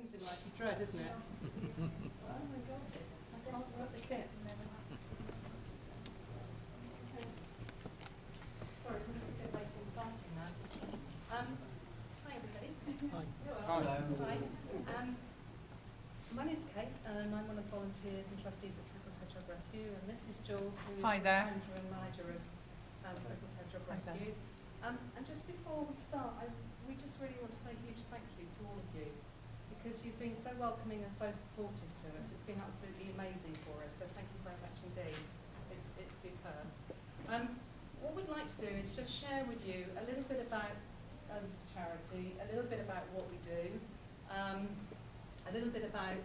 Seems like you dread, isn't it? Oh my god, I can't put the kit. Okay. Sorry, I'm a bit late in starting now. Hi everybody. Hi. Hello. Hi. My name's Kate and I'm one of the volunteers and trustees at Confuzzled Hedgehog Rescue, and this is Jules, who is Hi the there. founder and manager of Confuzzled Hedgehog Hi there. Rescue. And just before we start, we just really want to say a huge thank you to all of you, because you've been so welcoming and so supportive to us. It's been absolutely amazing for us, so thank you very much indeed. It's superb. What we'd like to do is just share with you a little bit about us as a charity, a little bit about what we do, a little bit about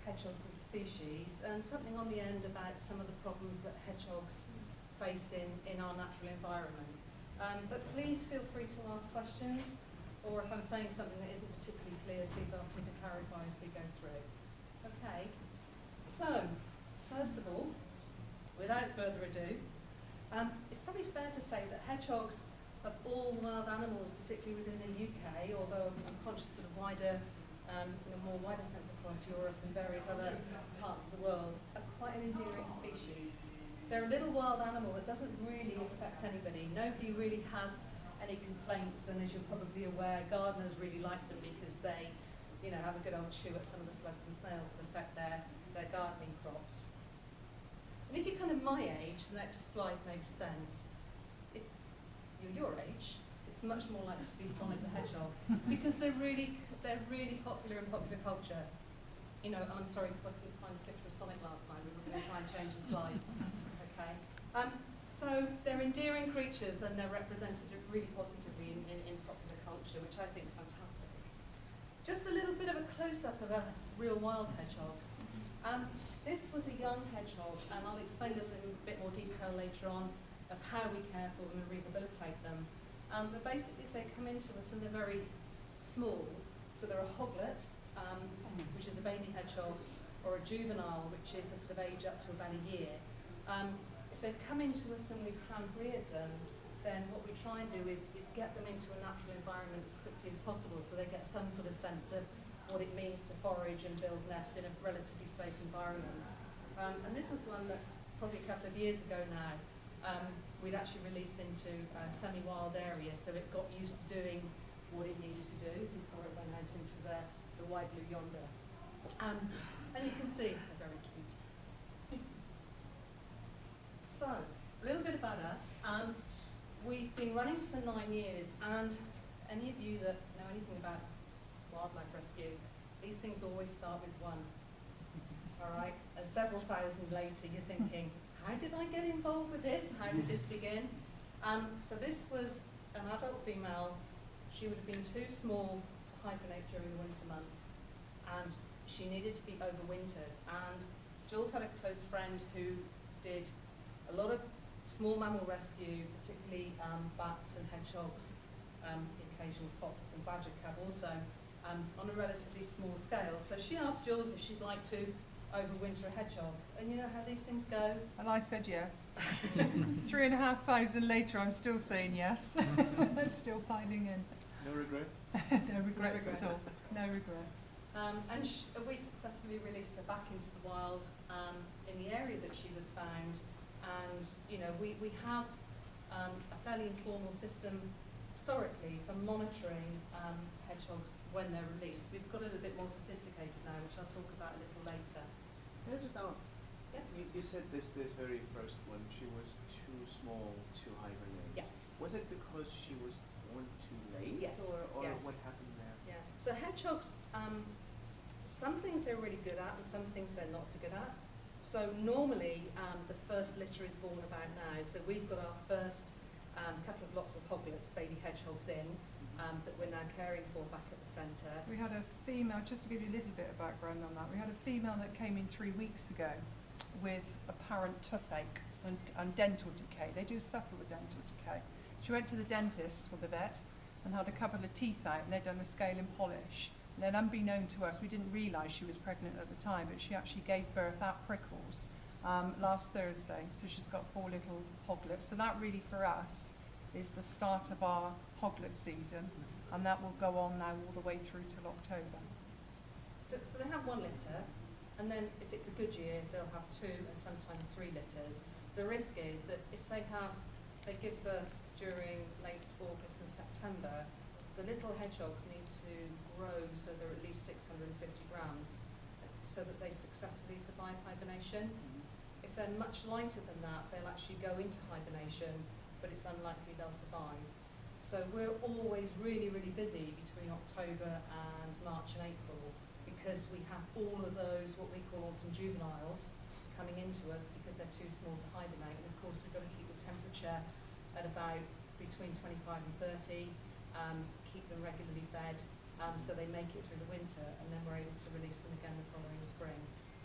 hedgehogs as species, and something on the end about some of the problems that hedgehogs face in our natural environment. But please feel free to ask questions, or if I'm saying something that isn't particularly clear, please ask me to clarify as we go through. Okay, so, first of all, without further ado, it's probably fair to say that hedgehogs, of all wild animals, particularly within the UK, although I'm conscious of a wider, in a more wider sense across Europe and various other parts of the world, are quite an endearing species. They're a little wild animal that doesn't really affect anybody. Nobody really has any complaints, and as you're probably aware, gardeners really like them because they, have a good old chew at some of the slugs and snails that affect their gardening crops. And if you're kind of my age, the next slide makes sense. If you're your age, it's much more likely to be Sonic the Hedgehog because they're really popular in popular culture. I'm sorry because I couldn't find a picture of Sonic last night. We were going to try and change the slide. Okay. So they're endearing creatures and they're represented really positively in popular culture, which I think is fantastic. Just a little bit of a close-up of a real wild hedgehog. This was a young hedgehog, and I'll explain a little bit more detail later on of how we care for them and rehabilitate them. But basically, if they come into us and they're very small, so they're a hoglet, which is a baby hedgehog, or a juvenile, which is a sort of age up to about a year. If they've come into us and we've hand-reared them, then what we try and do is get them into a natural environment as quickly as possible so they get some sort of sense of what it means to forage and build nests in a relatively safe environment. And this was one that probably a couple of years ago now, we'd actually released into a semi-wild area, so it got used to doing what it needed to do before it went out into the wide blue yonder. And you can see, they're very cute. So, a little bit about us. We've been running for 9 years, and any of you that know anything about wildlife rescue, these things always start with one. All right? And several thousand later, you're thinking, how did I get involved with this? How did this begin? So this was an adult female. She would have been too small to hibernate during the winter months, and she needed to be overwintered. And Jules had a close friend who did a lot of small mammal rescue, particularly bats and hedgehogs, the occasional fox and badger cub also, on a relatively small scale. So she asked Jules if she'd like to overwinter a hedgehog. And you know how these things go? And I said yes. 3,500 later, I'm still saying yes. Still piling in. No regrets? No regrets at all. No regrets. And we successfully released her back into the wild in the area that she was found. And we have a fairly informal system historically for monitoring hedgehogs when they're released. We've got a little bit more sophisticated now, which I'll talk about a little later. Can I just ask? Yeah. You said this very first one, she was too small to hibernate. Yeah. Was it because she was born too late? Yes. Or Yes. what happened there? Yeah. So hedgehogs, some things they're really good at and some things they're not so good at. So normally the first litter is born about now. So we've got our first couple of lots of hoglets, baby hedgehogs in, that we're now caring for back at the centre. We had a female, just to give you a little bit of background on that, we had a female that came in 3 weeks ago with apparent toothache and dental decay. They do suffer with dental decay. She went to the dentist, or the vet, and had a couple of teeth out, and they'd done a scale and polish. And then unbeknown to us, we didn't realise she was pregnant at the time, but she actually gave birth at Prickles last Thursday. So she's got 4 little hoglets. So that really for us is the start of our hoglet season, and that will go on now all the way through till October. 1 litter, and then if it's a good year, they'll have 2 and sometimes 3 litters. The risk is that if they give birth during late August and September, the little hedgehogs need to grow so they're at least 650 grams so that they successfully survive hibernation. If they're much lighter than that, they'll actually go into hibernation, but it's unlikely they'll survive. So we're always really, really busy between October and March and April because we have all of those, what we call autumn juveniles, coming into us because they're too small to hibernate. And of course, we've got to keep the temperature at about between 25 and 30, keep them regularly fed, so they make it through the winter, and then we're able to release them again the following spring.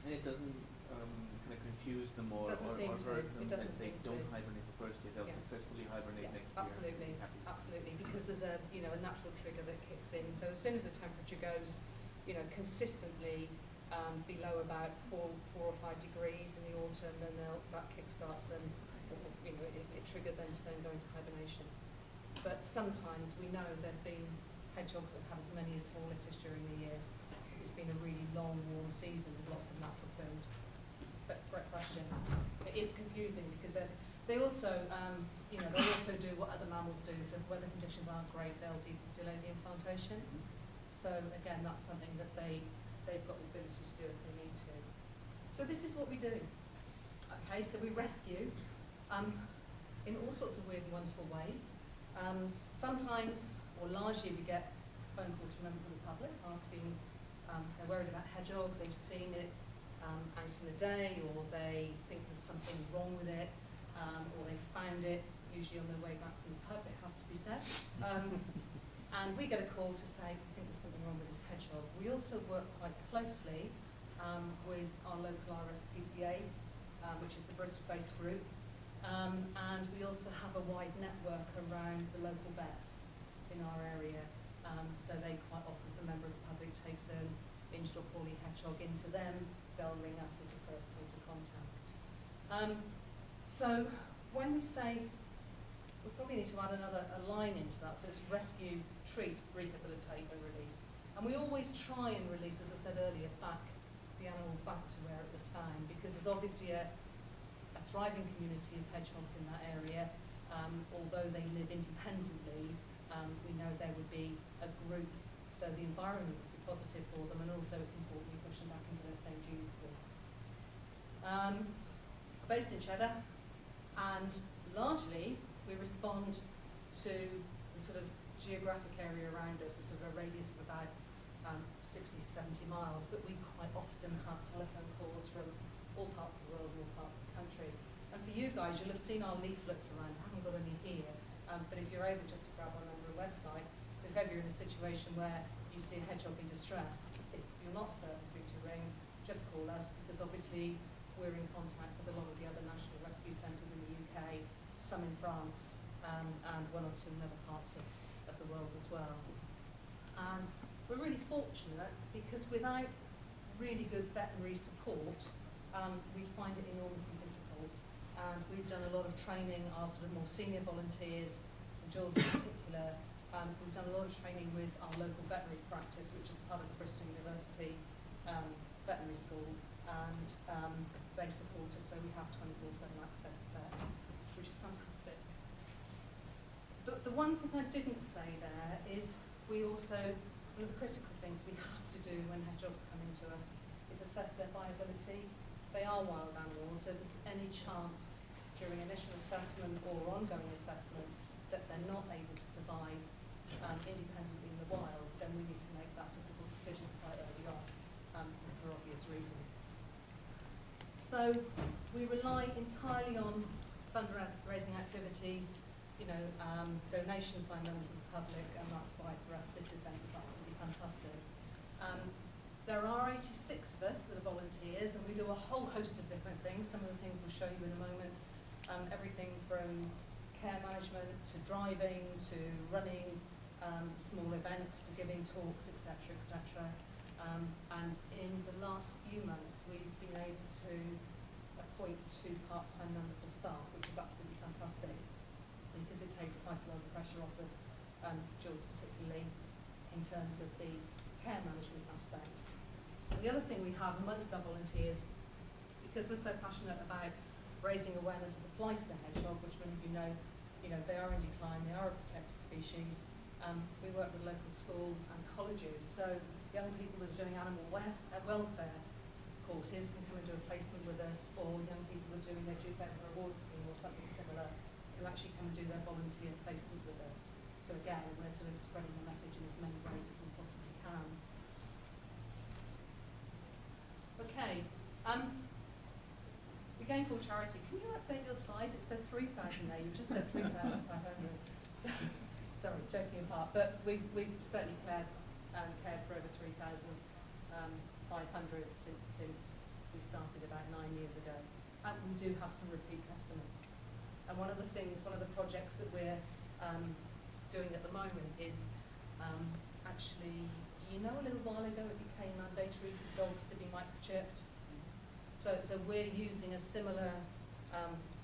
And it doesn't kind of confuse them or Doesn't seem to. hurt It them doesn't and they seem don't to. hibernate the first year, they'll Yeah. successfully hibernate Yeah, next absolutely, year. Happy. absolutely, because there's a a natural trigger that kicks in. So as soon as the temperature goes, consistently below about 4 or 5 degrees in the autumn, then that kick-starts and it triggers them to then go into hibernation. But sometimes we know there've been hedgehogs that have had as many as 4 litters during the year. It's been a really long, warm season with lots of natural food. But great question. It is confusing because they also, they also do what other mammals do. So if weather conditions aren't great, they'll delay the implantation. So again, that's something that they've got the ability to do if they need to. So this is what we do. Okay, so we rescue in all sorts of weird and wonderful ways. Sometimes, or largely, we get phone calls from members of the public asking they're worried about hedgehog, they've seen it out in the day, or they think there's something wrong with it, or they found it, usually on their way back from the pub, it has to be said. And we get a call to say, we think there's something wrong with this hedgehog. We also work quite closely with our local RSPCA, which is the Bristol-based group, and we also have a wide network around the local vets in our area. So they quite often, if a member of the public takes an injured or poorly hedgehog into them, they'll ring us as the first point of contact. So when we say, we probably need to add a line into that, so it's rescue, treat, rehabilitate and release. And we always try and release, as I said earlier, the animal back to where it was found, because there's obviously a thriving community of hedgehogs in that area. Although they live independently, we know there would be a group, so the environment would be positive for them, and also it's important we push them back into their same gene pool. Based in Cheddar, and largely we respond to the sort of geographic area around us, a sort of a radius of about 60 to 70 miles, but we quite often have telephone calls from all parts of the world and all parts of the country. And for you guys, you'll have seen our leaflets around. I haven't got any here, but if you're able just to grab one over a website, if ever you're in a situation where you see a hedgehog in distress, if you're not certain who to ring, just call us, because obviously we're in contact with a lot of the other national rescue centres in the UK, some in France, and 1 or 2 in other parts of the world as well. And we're really fortunate because without really good veterinary support, we find it enormously difficult. And we've done a lot of training, our sort of more senior volunteers, and Jules in particular, we've done a lot of training with our local veterinary practice, which is part of the Bristol University Veterinary School, and they support us, so we have 24/7 access to vets, which is fantastic. The one thing I didn't say there is we also, one of the critical things we have to do when hedgehogs come into us is assess their viability. They are wild animals, so if there's any chance during initial assessment or ongoing assessment that they're not able to survive independently in the wild, then we need to make that difficult decision quite early on, for obvious reasons. So we rely entirely on fundraising activities, donations by members of the public, and that's why for us this event is absolutely fantastic. There are 86 of us that are volunteers, and we do a whole host of different things. Some of the things we'll show you in a moment. Everything from care management to driving to running small events to giving talks, etc., etc. And in the last few months, we've been able to appoint 2 part-time members of staff, which is absolutely fantastic because it takes quite a lot of pressure off of Jules, particularly in terms of the care management aspect. And the other thing we have amongst our volunteers, because we're so passionate about raising awareness of the plight of the hedgehog, which many of you know, they are in decline, they are a protected species. We work with local schools and colleges, so young people that are doing animal welfare courses can come and do a placement with us, or young people that are doing their Duke Edinburgh Award scheme or something similar can actually come and do their volunteer placement with us. So again, we're sort of spreading the message in as many ways as we possibly can. Okay, we're going for charity. Can you update your slides? It says 3,000 there. You've just said 3,500. So, sorry, joking apart. But we've certainly cared for over 3,500 since we started about 9 years ago. And we do have some repeat customers. And one of the projects that we're doing at the moment is actually, a little while ago it became mandatory for dogs to be microchipped. So we're using a similar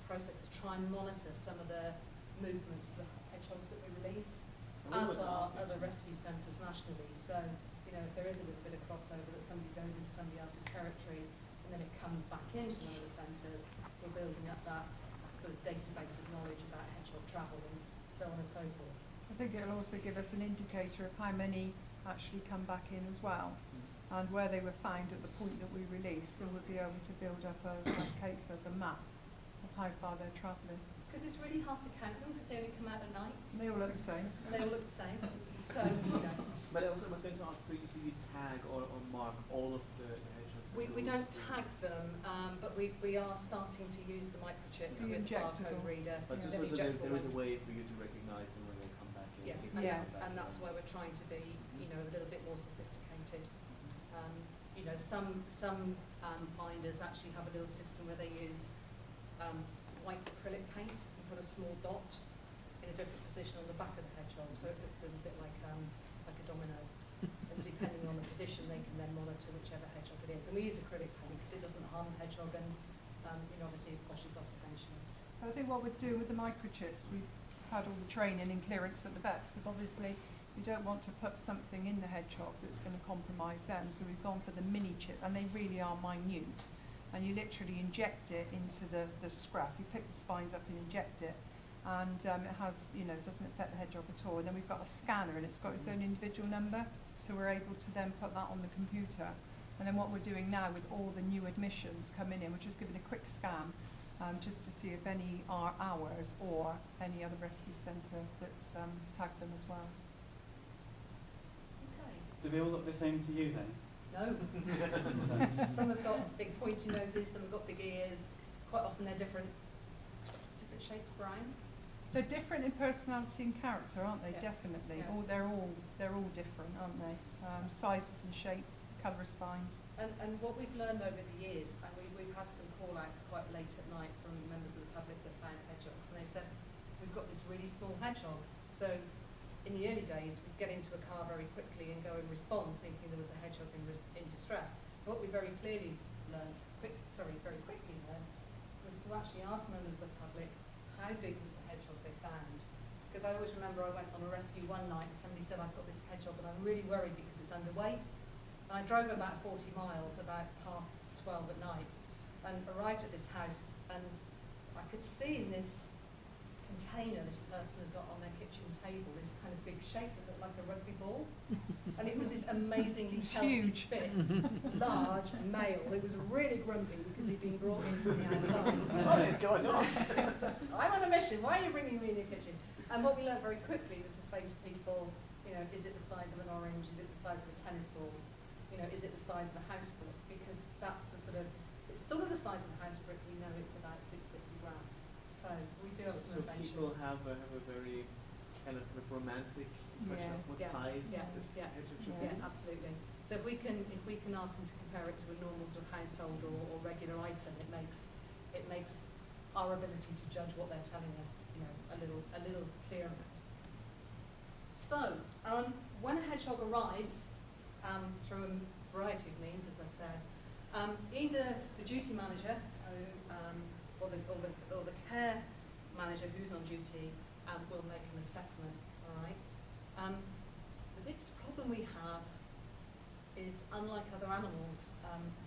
process to try and monitor some of the movements of the hedgehogs that we release, as are other rescue centres nationally. So, if there is a little bit of crossover that somebody goes into somebody else's territory and then it comes back into one of the centres, we're building up that sort of database of knowledge about hedgehog travel and so on and so forth. I think it'll also give us an indicator of how many actually come back in as well, and where they were found at the point that we release, so we'll be able to build up like Kate says, a map of how far they're travelling. Because it's really hard to count them because they only come out at night. They all look the same. They all look the same. So, But I was going to ask, so you tag or mark all of the hedgehogs? We don't tag them, but we are starting to use the microchips with barcode reader. But so there is a way for you to recognise them when they come back in. Yeah, and that's where we're trying to be, a little bit more sophisticated. Some finders actually have a little system where they use white acrylic paint and put a small dot in a different position on the back of the hedgehog, so it looks a little bit like a domino. And depending on the position, they can then monitor whichever hedgehog it is. And we use acrylic paint because it doesn't harm the hedgehog, and obviously it washes off eventually. I think what we're doing with the microchips, we've had all the training and clearance at the vets, because obviously we don't want to put something in the hedgehog that's going to compromise them. So we've gone for the mini chip, and they really are minute. And you literally inject it into the scruff. You pick the spines up and inject it, and it has, doesn't affect the hedgehog at all. And then we've got a scanner, and it's got its own individual number, so we're able to then put that on the computer. And then what we're doing now with all the new admissions coming in, we're just giving a quick scan, just to see if any are ours or any other rescue centre that's tagged them as well. Okay. Do they all look the same to you then? No. Some have got big pointy noses, some have got big ears. Quite often they're different shades of brown. They're different in personality and character, aren't they? Yeah. Definitely. Yeah. They're all different, aren't they? Sizes and shape, colour of spines. And what we've learned over the years, and we've had some call-outs quite late at night from members of the public that found hedgehogs, and they've said, we've got this really small hedgehog. So in the early days, we'd get into a car very quickly and go and respond, thinking there was a hedgehog in distress. But what we very quickly learned, was to actually ask members of the public how big was the hedgehog they found. Because I always remember I went on a rescue one night and somebody said, I've got this hedgehog and I'm really worried because it's underweight. And I drove about 40 miles, about 12:30 at night, and arrived at this house, and I could see in this container this person had got on their kitchen table this kind of big shape that looked like a rugby ball. And it was this amazingly healthy, fit, large male. It was really grumpy because he'd been brought in from the outside. What is going on? So, I'm on a mission, why are you bringing me in your kitchen? And what we learned very quickly was to say to people, is it the size of an orange, is it the size of a tennis ball, is it the size of a house brick? Because that's it's sort of the size of a house brick, we know it's about 650 grams. So we do have some adventures. People have a very kind of romantic impression of what size this hedgehog should be. Yeah, absolutely. So if we can ask them to compare it to a normal sort of household or regular item, it makes our ability to judge what they're telling us, a little clearer. So when a hedgehog arrives, through a variety of means, as I said, either the duty manager or the care manager who's on duty will make an assessment. All right. The biggest problem we have is, unlike other animals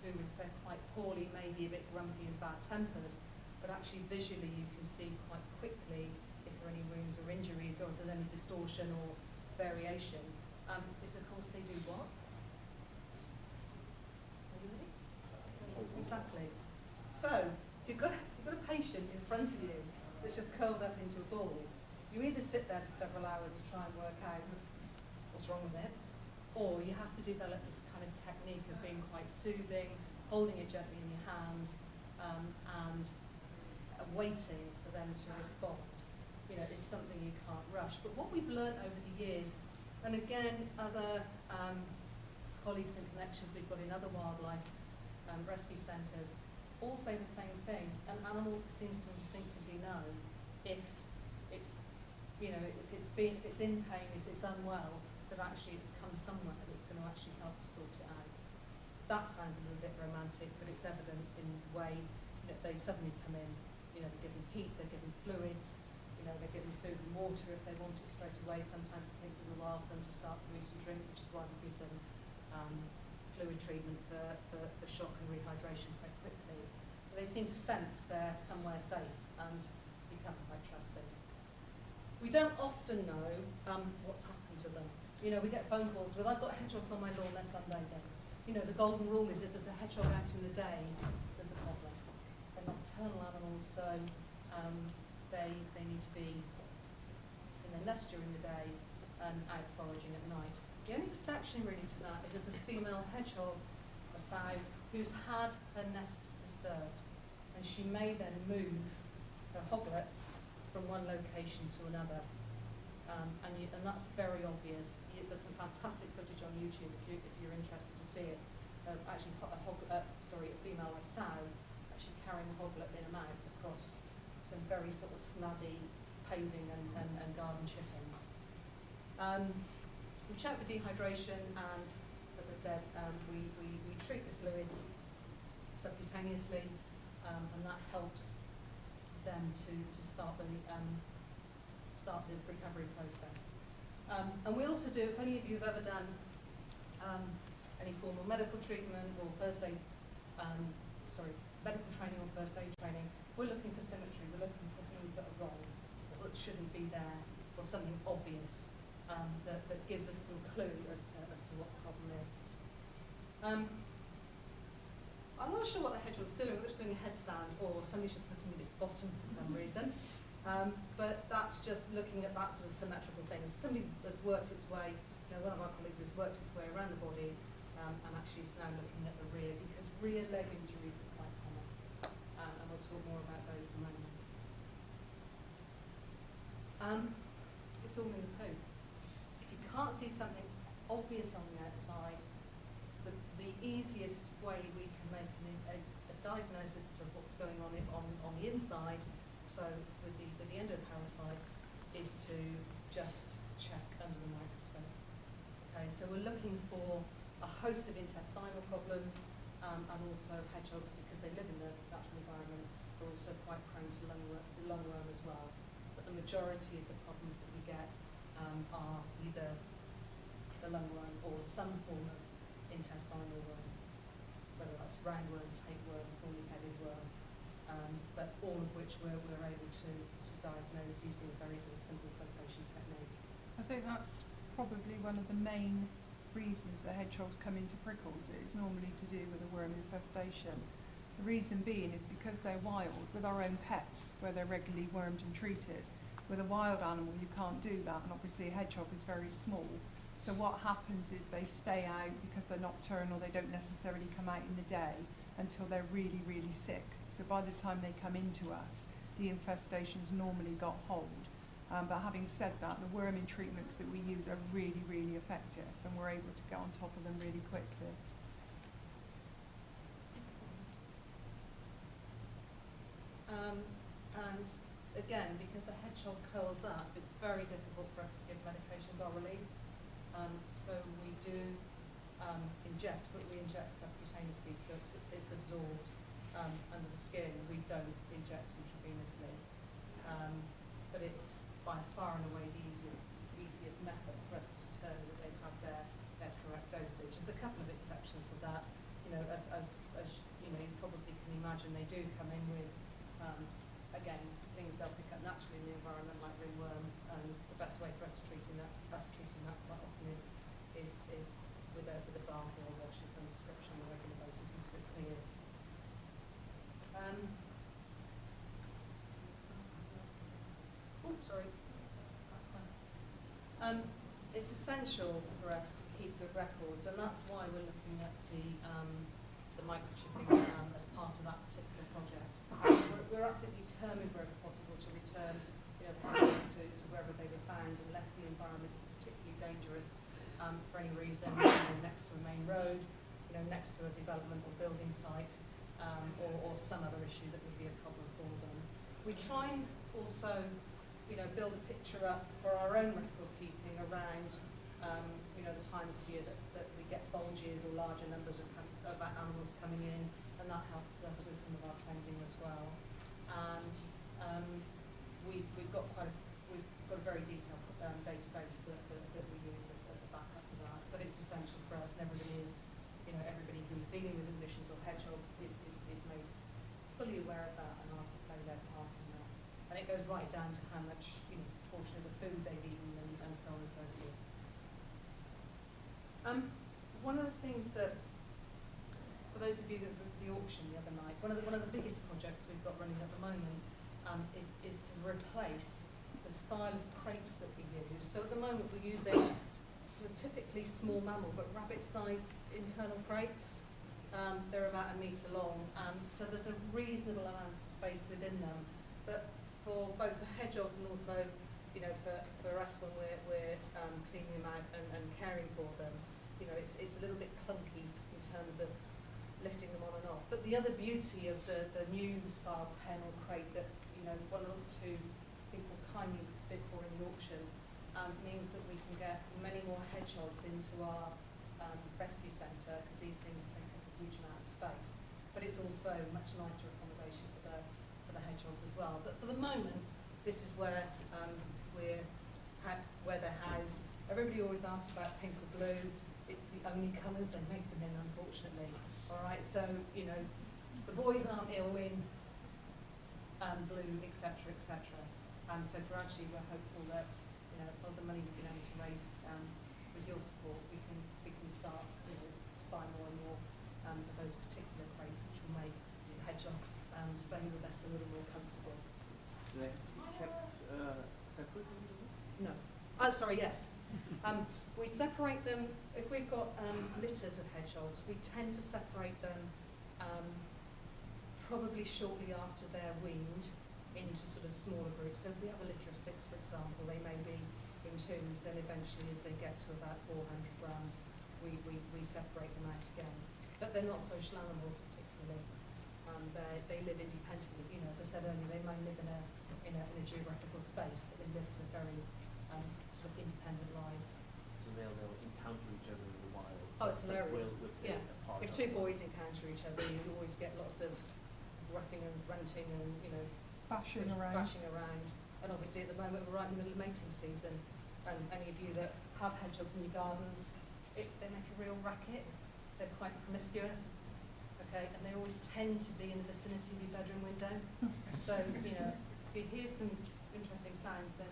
who, if they're quite poorly, may be a bit grumpy and bad-tempered, but actually visually you can see quite quickly if there are any wounds or injuries or if there's any distortion or variation, is of course they do what? Anybody? Exactly. So, if you've got a patient in front of you that's just curled up into a ball, you either sit there for several hours to try and work out what's wrong with it, or you have to develop this kind of technique of being quite soothing, holding it gently in your hands, and waiting for them to respond. You know, it's something you can't rush. But what we've learned over the years, and again, other colleagues and connections we've got in other wildlife rescue centres all say the same thing. An animal seems to instinctively know if it's, you know, if it's in pain, if it's unwell, that actually it's come somewhere that's going to actually help to sort it out. That sounds a little bit romantic, but it's evident in the way that they suddenly come in. You know, they're given heat, they're given fluids, you know, they're given food and water if they want it straight away. Sometimes it takes a little while for them to start to eat and drink, which is why we give them fluid treatment for shock and rehydration quite quickly. But they seem to sense they're somewhere safe and become quite trusting. We don't often know what's happened to them. You know, we get phone calls with, I've got hedgehogs on my lawn, they're sunbathing. You know, the golden rule is if there's a hedgehog out in the day, there's a problem. They're nocturnal animals, so they need to be in their nest during the day and out foraging at night. The only exception really to that is a female hedgehog, a sow, who's had her nest disturbed, and she may then move her hoglets from one location to another. And that's very obvious. There's some fantastic footage on YouTube if you're interested to see it. Actually, a female, a sow, actually carrying a hoglet in her mouth across some very sort of snazzy paving and garden chippings. We check for dehydration, and as I said, we treat the fluids subcutaneously, and that helps them to start the recovery process. And we also do, if any of you have ever done any formal medical treatment or medical training or first aid training, we're looking for symmetry, we're looking for things that are wrong, or that shouldn't be there, or something obvious that gives us some clue as to what the problem is. I'm not sure what the hedgehog's doing, whether it's doing a headstand or somebody's just looking at its bottom for some reason. But that's just looking at that sort of symmetrical thing. Somebody has worked its way, you know, one of our colleagues has worked its way around the body and actually is now looking at the rear, because rear leg injuries are quite common. And we'll talk more about those in a moment. It's all in the poo. If you can't see something obvious on the outside, the easiest way we can make a diagnosis of what's going on the inside, so with the endoparasites, is to just check under the microscope. Okay, so we're looking for a host of intestinal problems, and also hedgehogs, because they live in the natural environment, are also quite prone to lungworm as well. But the majority of the problems that we get are either the lungworm or some form of intestinal worm, whether that's roundworm, tapeworm, thorny-headed worm, but all of which we're able to diagnose using a very sort of simple flotation technique. I think that's probably one of the main reasons that hedgehogs come into prickles. It is normally to do with a worm infestation. The reason being is because they're wild. With our own pets, where they're regularly wormed and treated, with a wild animal you can't do that, and obviously a hedgehog is very small. So what happens is they stay out because they're nocturnal, they don't necessarily come out in the day until they're really, really sick. So by the time they come into us, the infestation's normally got hold. But having said that, the worming treatments that we use are really, really effective, and we're able to get on top of them really quickly. And again, because a hedgehog curls up, it's very difficult for us to give medications orally. So we do inject, but we inject subcutaneously, so it's absorbed under the skin. We don't inject intravenously. But it's by far and away the easiest method for us to determine that they've had their correct dosage. There's a couple of exceptions. as you know, you probably can imagine, they do come in with, again, things they'll pick up naturally in the environment, like ringworm. And the best way for us treating that quite often is with a bath or a wash of some description on a regular basis until it clears. Sorry. It's essential for us to keep the records, and that's why we're looking at the microchipping as part of that particular project. We're absolutely determined, wherever possible, to return the hedgehogs to wherever they were found, unless the environment is particularly dangerous for any reason, next to a main road, next to a development or building site, or some other issue that would be a problem for them. We try and also build a picture up for our own record keeping around, the times of year that we get bulges or larger numbers of animals coming in, and that helps us with some of our trending as well. And we've got a very detailed database that we use as a backup for that. But it's essential for us, and everybody who's dealing with emissions or hedgehogs is made fully aware of that and asked to play their part in that. And it goes right down to how much, proportion of the food they've eaten and so on and so forth. One of the things that, for those of you that were at the auction the other night, one of the biggest projects we've got running at the moment is to replace the style of crates that we use. So at the moment we're using sort of typically small mammal but rabbit-sized internal crates. They're about 1 metre long, so there's a reasonable amount of space within them. But for both the hedgehogs and also, for us when we're cleaning them out and caring for them, it's a little bit clunky in terms of lifting them on and off. But the other beauty of the new style pen or crate that one or two people kindly bid for in the auction means that we can get many more hedgehogs into our rescue centre, because these things take up a huge amount of space. But it's also much nicer accommodation for the hedgehogs as well. But for the moment, this is where where they're housed. Everybody always asks about pink or blue. It's the only colours they make them in, unfortunately. All right, so the boys aren't ill in blue, etc., etc. So gradually, we're hopeful that all the money we've been able to raise with your support, we can start to buy more and more of those particular crates, which will make the hedgehogs stay with us a little more comfortable. Do they have to be kept separate? No. Oh, sorry. Yes. We separate them, if we've got litters of hedgehogs, we tend to separate them probably shortly after they're weaned into sort of smaller groups. So if we have a litter of 6, for example, they may be in 2s, and eventually as they get to about 400 grams, we separate them out again. But they're not social animals particularly. They live independently. As I said earlier, they may live in a geographical space, but they live sort of very sort of independent lives. So they'll encounter each other in the wild. Oh, it's hilarious. Yeah. If 2 boys encounter each other, you always get lots of roughing and grunting and bashing around. And obviously at the moment we're right in the middle of mating season. And any of you that have hedgehogs in your garden, they make a real racket. They're quite promiscuous. Okay, and they always tend to be in the vicinity of your bedroom window. So if you hear some interesting sounds, then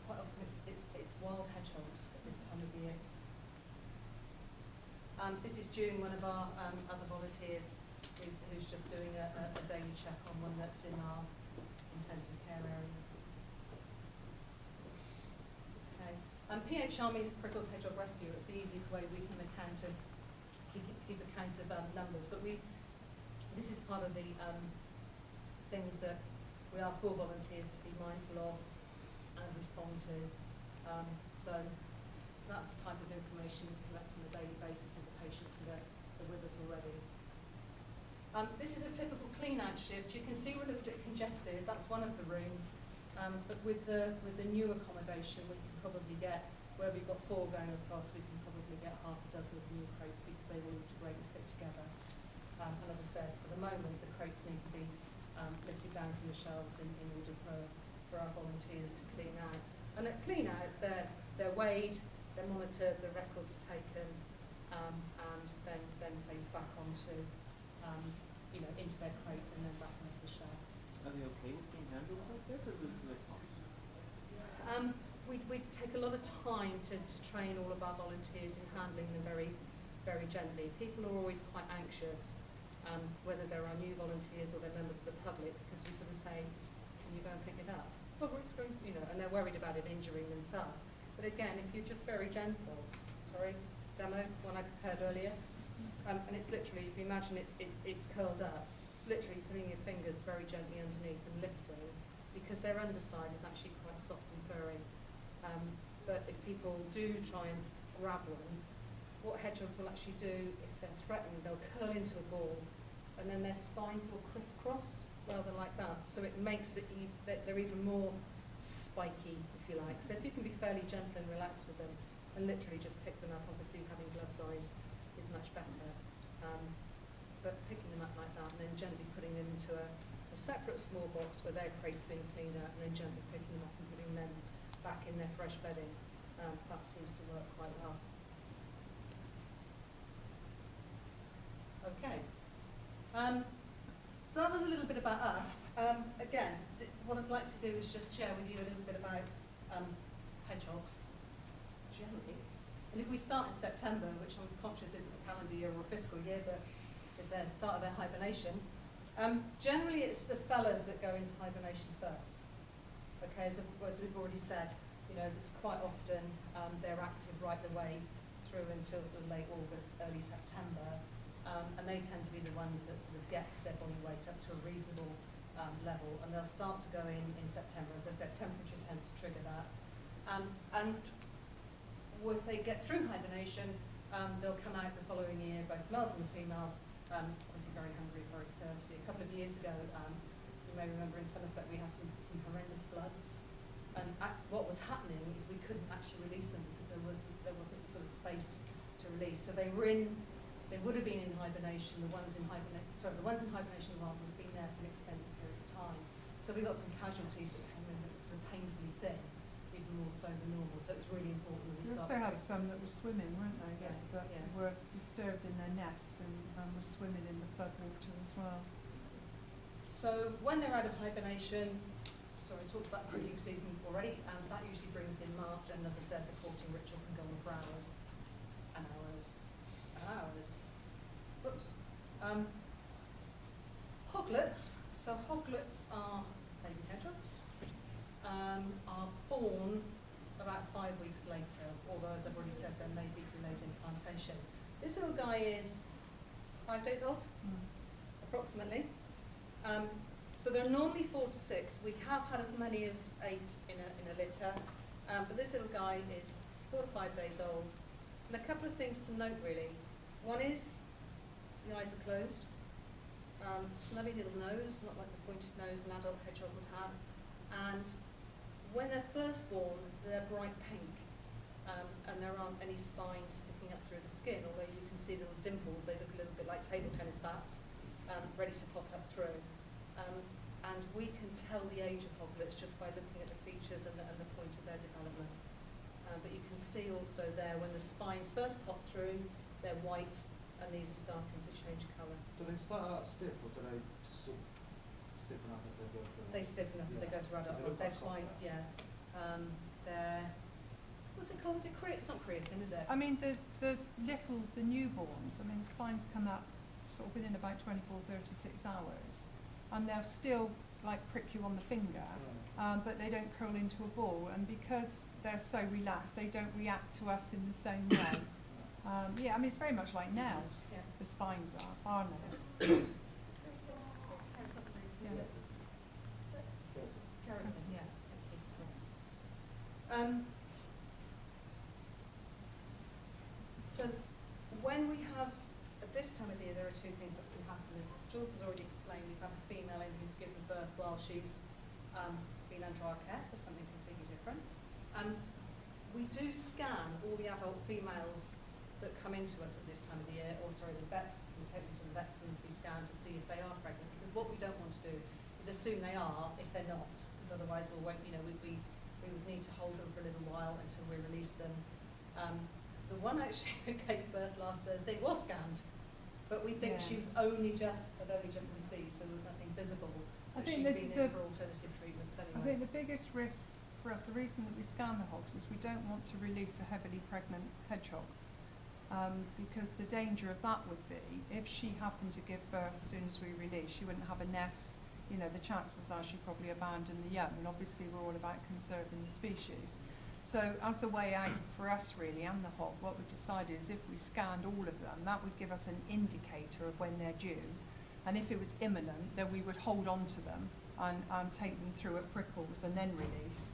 quite often it's wild hedgehogs at this time of year. This is June, one of our other volunteers who's just doing a daily check on one that's in our intensive care area. Okay. PHR means Prickles Hedgehog Rescue. It's the easiest way we can keep account of numbers. But this is part of the things that we ask all volunteers to be mindful of and respond to. So that's the type of information we collect on a daily basis of the patients that are with us already. This is a typical clean-out shift. You can see we're a little bit congested. That's one of the rooms. But with the new accommodation, we can probably get, where we've got 4 going across, we can probably get half a dozen of the new crates because they will integrate and fit together. And as I said, for the moment, the crates need to be lifted down from the shelves in order for our volunteers to clean out. And at clean out, they're weighed, they're monitored, the records are taken, and then placed back onto, into their crate and then back into the shell. Are they okay with being handled like that, or do they fuss? We take a lot of time to train all of our volunteers in handling them very, very gently. People are always quite anxious, whether they're our new volunteers or they're members of the public, because we sort of say, can you go and pick it up? Well, it's going, and they're worried about it injuring themselves. But again, if you're just very gentle, demo, one I prepared earlier, and it's literally, if you imagine it's curled up, it's literally putting your fingers very gently underneath and lifting, because their underside is actually quite soft and furry. But if people do try and grab one, what hedgehogs will actually do, if they're threatened, they'll curl into a ball, and then their spines will crisscross rather like that. So it makes it they're even more spiky, if you like. So if you can be fairly gentle and relaxed with them, and literally just pick them up, obviously having gloves eyes is much better. But picking them up like that and then gently putting them into a separate small box where their crate's been cleaned out, and then gently picking them up and putting them back in their fresh bedding, that seems to work quite well. Okay. So that was a little bit about us. Again, what I'd like to do is just share with you a little bit about hedgehogs generally. And if we start in September, which I'm conscious isn't a calendar year or a fiscal year, but is their start of their hibernation, generally it's the fellas that go into hibernation first. Okay, as we've already said, it's quite often they're active right the way through until sort of late August, early September, and they tend to be the ones that sort of get their body weight up to a reasonable level, and they'll start to go in September. As I said, temperature tends to trigger that. And if they get through hibernation, they'll come out the following year, both males and the females, obviously very hungry, very thirsty. A couple of years ago, you may remember in Somerset we had some horrendous floods, and what was happening is we couldn't actually release them because there wasn't sort of space to release. So they would have been in hibernation. The ones in hibernation rather would have been there for an extended period of time. So we got some casualties that came in that were sort of painfully thin, even more so than normal. So it's really important that we start. We also had some that were swimming, weren't they? Yeah, that were disturbed in their nest and were swimming in the flood water as well. So when they're out of hibernation, I talked about the breeding season already, and that usually brings in March, and as I said, the courting ritual can go on for hours and hours and hours. Whoops. Hoglets, so hoglets are baby hedgehogs, are born about 5 weeks later, although as I've already said, there may be delayed implantation. This little guy is 5 days old, approximately. So they're normally 4 to 6. We have had as many as 8 in a litter, but this little guy is 4 to 5 days old. And a couple of things to note really. One is the eyes are closed, snubby little nose, not like the pointed nose an adult hedgehog would have. And when they're first born, they're bright pink, and there aren't any spines sticking up through the skin, although you can see little dimples. They look a little bit like table tennis bats, ready to pop up through. And we can tell the age of hoglets just by looking at the features and the point of their development. But you can see also there when the spines first pop through, they're white, and these are starting to change colour. Do they start out stiff, or do they sort of stiffen up as they go through? They stiffen up as they go through adulthood. They're quite, they're, what's it called? Is it creatine? It's not creatine, is it? I mean, the newborns, I mean, the spines come up sort of within about 24, 36 hours. And they'll still like prick you on the finger, but they don't curl into a ball. And because they're so relaxed, they don't react to us in the same way. I mean, it's very much like nails. Yeah. The spines are nails. Keratin, yeah. So when we have, at this time of the year, there are 2 things that can happen. As Jules has already explained, we've had a female in who's given birth while she's been under our care for something completely different. We do scan all the adult females that come into us at this time of the year, or sorry, the vets, we take them to the vets and be scanned to see if they are pregnant, because what we don't want to do is assume they are if they're not, because otherwise we would need to hold them for a little while until we release them. the one actually that gave birth last Thursday was scanned, but we think she was had only just conceived, so there was nothing visible. I But think she'd that been in for alternative treatments anyway. I think the biggest risk for us, the reason that we scan the hogs, is we don't want to release a heavily pregnant hedgehog. Because the danger of that would be, if she happened to give birth as soon as we release, she wouldn't have a nest. You know, the chances are she'd probably abandon the young, and obviously we're all about conserving the species. So as a way out for us really, and the hog, what we decided is if we scanned all of them, that would give us an indicator of when they're due. And if it was imminent, then we would hold on to them and take them through at prickles and then release.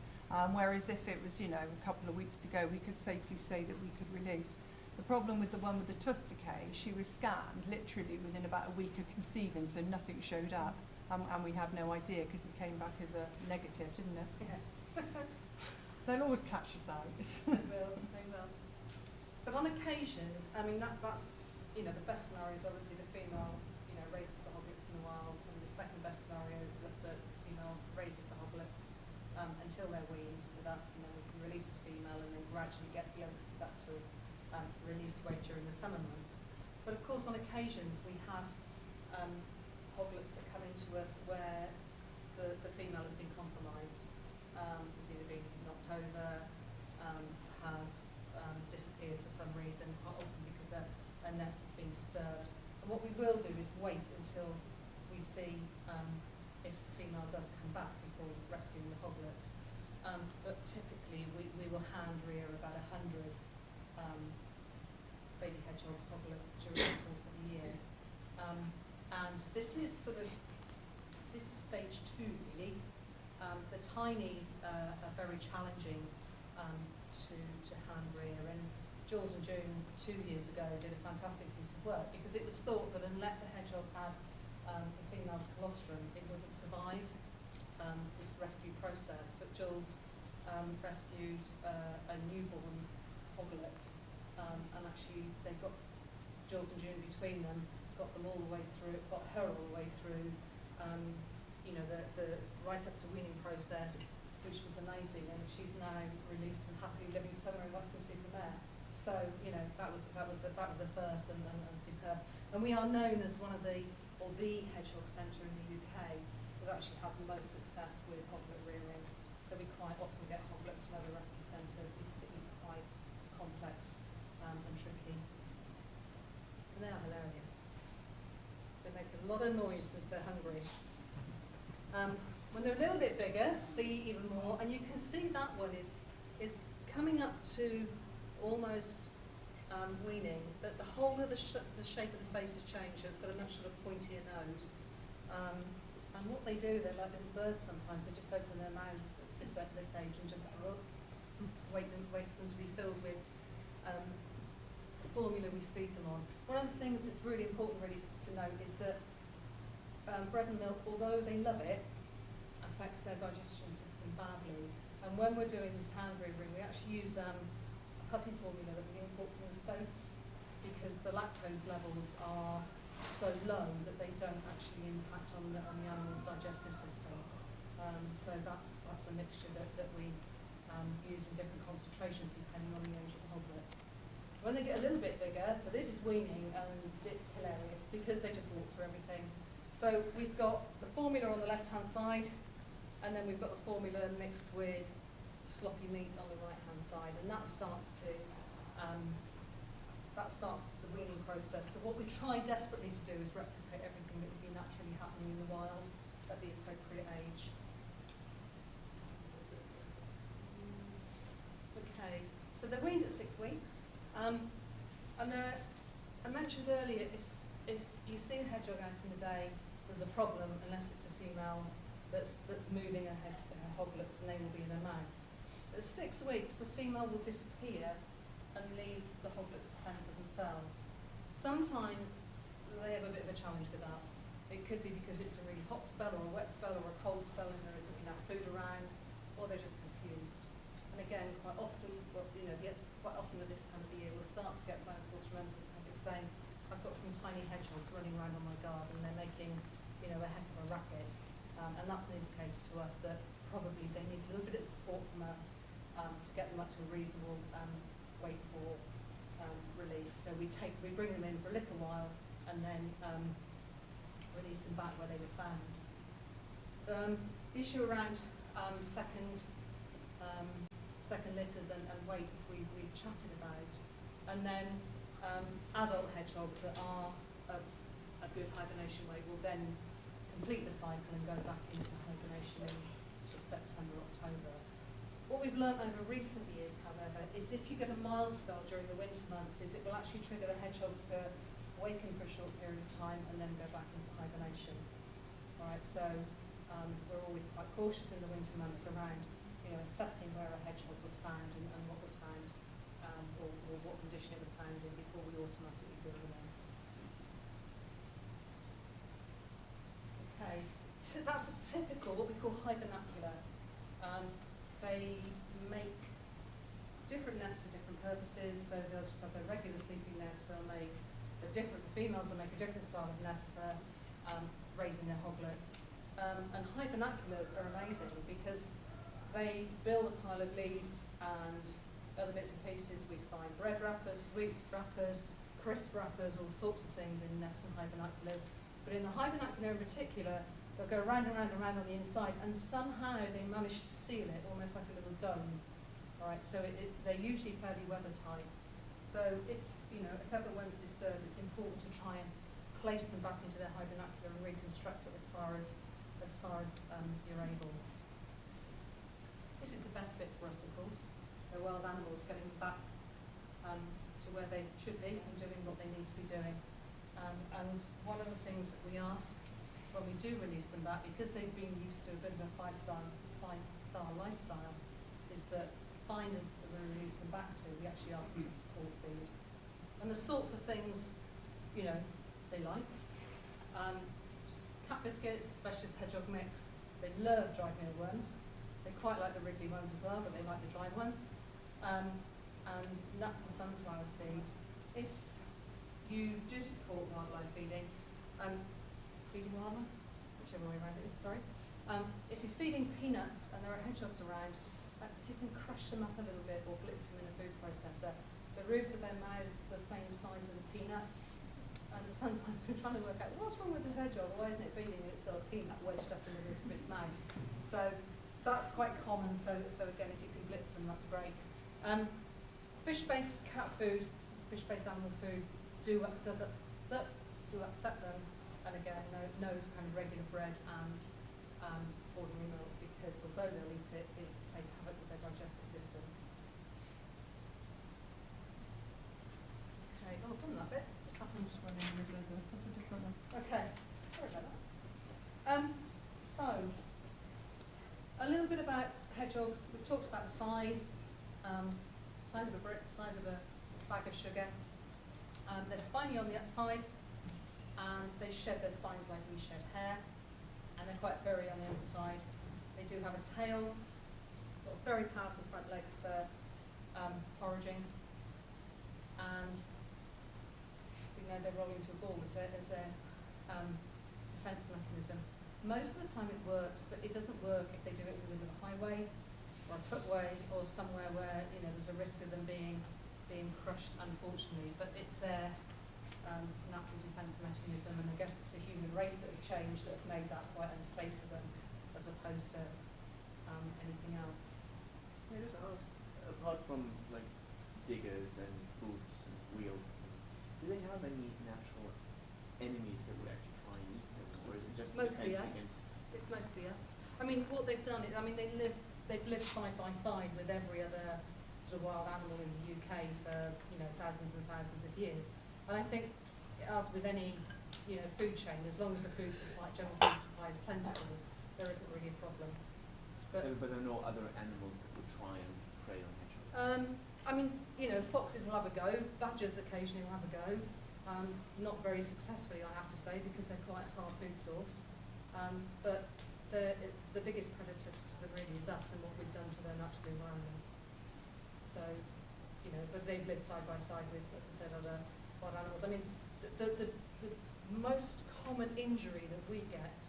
Whereas if it was, you know, a couple of weeks to go, we could safely say that we could release. The problem with the one with the tooth decay, she was scanned literally within about a week of conceiving, so nothing showed up. And we had no idea because it came back as a negative, didn't it? Yeah. They'll always catch us out. They will. But on occasions, I mean, that's, you know, the best scenario is obviously the female, you know, raises the hoglets in the wild, and the second best scenario is that the female raises the hoglets until they're weaned with us, and then we can release the female and then gradually get the youngsters up to release weight during the summer months. But of course, on occasions, we have hoglets that come into us where the female has been compromised, has either been knocked over, has disappeared for some reason, quite often because a nest has been disturbed. And what we will do is wait until we see if the female does come back before rescuing the hoglets. But typically we will hand rear about 100 baby hedgehogs, hoglets during the course of the year. And this is stage 2 really. The tinies are very challenging to hand rear, and Jules and June 2 years ago did a fantastic piece of work because it was thought that unless a hedgehog had a female's colostrum, it wouldn't survive this rescue process. But Jules rescued a newborn hoglet, and actually they got Jules and June between them, got them all the way through, got her all the way through, you know, the right up to weaning process, which was amazing, and she's now released and happily living somewhere in Weston-super-Mare. So, you know, that was a first and superb. And we are known as one of the hedgehog centre in the UK that actually has the most success with hoglet rearing. So we quite often get hoglets from other rescue centres because it is quite complex and tricky. And they are hilarious. They make a lot of noise if they're hungry. When they're a little bit bigger, they eat even more, and you can see that one is coming up to almost weaning. That the whole of the shape of the face has changed, so it's got a much sort of pointier nose. And what they do, they're like little birds sometimes. They just open their mouths at this age and just wait for them to be filled with the formula we feed them on. One of the things that's really important really to note is that bread and milk, although they love it, affects their digestion system badly. And when we're doing this hand rearing, we actually use a puppy formula that we import from the States because the lactose levels are so low that they don't actually impact on the animal's digestive system. So that's a mixture that we use in different concentrations depending on the age of the hoglet. When they get a little bit bigger, so this is weaning, and it's hilarious because they just walk through everything. So we've got the formula on the left-hand side, and then we've got the formula mixed with sloppy meat on the right-hand side, and that starts the weaning process. So what we try desperately to do is replicate everything that would be naturally happening in the wild at the appropriate age. Okay, so they're weaned at 6 weeks, and I mentioned earlier, if you see a hedgehog out in the day, there's a problem unless it's a female that's moving her hoglets, and they will be in her mouth. At 6 weeks, the female will disappear and leave the hoglets to fend for themselves. Sometimes they have a bit of a challenge with that. It could be because it's a really hot spell or a wet spell or a cold spell and there isn't enough food around, or they're just confused. And again, quite often at this time of the year, we'll start to get phone calls from members of the public saying, I've got some tiny hedgehogs running around on my garden and they're making, you know, a heck of a racket. And that's an indicator to us that probably they need a little bit of support from us to get them up to a reasonable weight for release. So we bring them in for a little while and then release them back where they were found. The issue around second litters and weights we've chatted about, and then adult hedgehogs that are of a good hibernation weight will then complete the cycle and go back into hibernation in sort of September, October. What we've learnt over recent years, however, is if you get a mild spell during the winter months, is it will actually trigger the hedgehogs to awaken for a short period of time and then go back into hibernation. Right, so we're always quite cautious in the winter months around, assessing where a hedgehog was found and what was found, or what condition it was found in before we automatically bring them in. Okay, so that's a typical, what we call hibernacular. They make different nests for different purposes, so they'll just have their regular sleeping nest, the females will make a different style of nest for raising their hoglets. And hibernaculars are amazing because they build a pile of leaves and other bits and pieces. We find bread wrappers, sweet wrappers, crisp wrappers, all sorts of things in nests and hibernaculars. But in the hibernacular in particular, they'll go round and round and round on the inside, and somehow they manage to seal it, almost like a little dome. All right, so they're usually fairly weather tight. So if ever one's disturbed, it's important to try and place them back into their hibernacular and reconstruct it as far as you're able. This is the best bit for us, of course. The wild animals getting back to where they should be and doing what they need to be doing. And one of the things that we ask when we do release them back, because they've been used to a bit of a five-star lifestyle, is that finders that we release them back to, we actually ask them to support feed. And the sorts of things, they like. Cat biscuits, specialist hedgehog mix. They love dried mealworms. They quite like the wriggly ones as well, but they like the dried ones. And nuts and sunflower seeds. If you do support wildlife feeding, feeding wildlife, whichever way around it is, sorry. If you're feeding peanuts and there are hedgehogs around, if you can crush them up a little bit or blitz them in a food processor, the roofs of their mouths are the same size as a peanut. And sometimes we're trying to work out what's wrong with the hedgehog, why isn't it feeding and it's got a peanut wedged up in the roof of its mouth. So that's quite common, so again, if you can blitz them, that's great. Fish-based cat food, fish-based animal foods do upset them, and again, no kind of regular bread and ordinary milk, because although they'll eat it, it plays havoc with their digestive system. Okay, I've done that bit. What's happened? Just went in the middle of the, what's a different one? Okay, sorry about that. So, a little bit about hedgehogs. We've talked about the size of a brick, size of a bag of sugar. They're spiny on the upside, and they shed their spines like we shed hair, and they're quite furry on the underside. They do have a tail, got very powerful front legs for foraging, and they roll into a ball as their defence mechanism. Most of the time it works, but it doesn't work if they do it within a highway or a footway or somewhere where there's a risk of them being crushed, unfortunately. But it's their natural defence mechanism, and I guess it's the human race that have changed that have made that quite unsafe for them, as opposed to anything else. Yeah, just ask, apart from like diggers and boots and wheels, do they have any natural enemies that would actually try and eat them, or is it just mostly defense us? against? It's mostly us. I mean, what they've done is, they've lived side by side with every other sort of wild animal in the UK for thousands and thousands of years. And I think, as with any food chain, as long as the food supply, general food supply is plentiful, there isn't really a problem. But there are no other animals that would try and prey on hedgehogs? I mean, foxes will have a go, badgers occasionally will have a go, not very successfully, I have to say, because they're quite a hard food source. But the biggest predator to them really is us and what we've done to their natural environment. So, but they've lived side by side with, as I said, other wild animals. I mean, the most common injury that we get,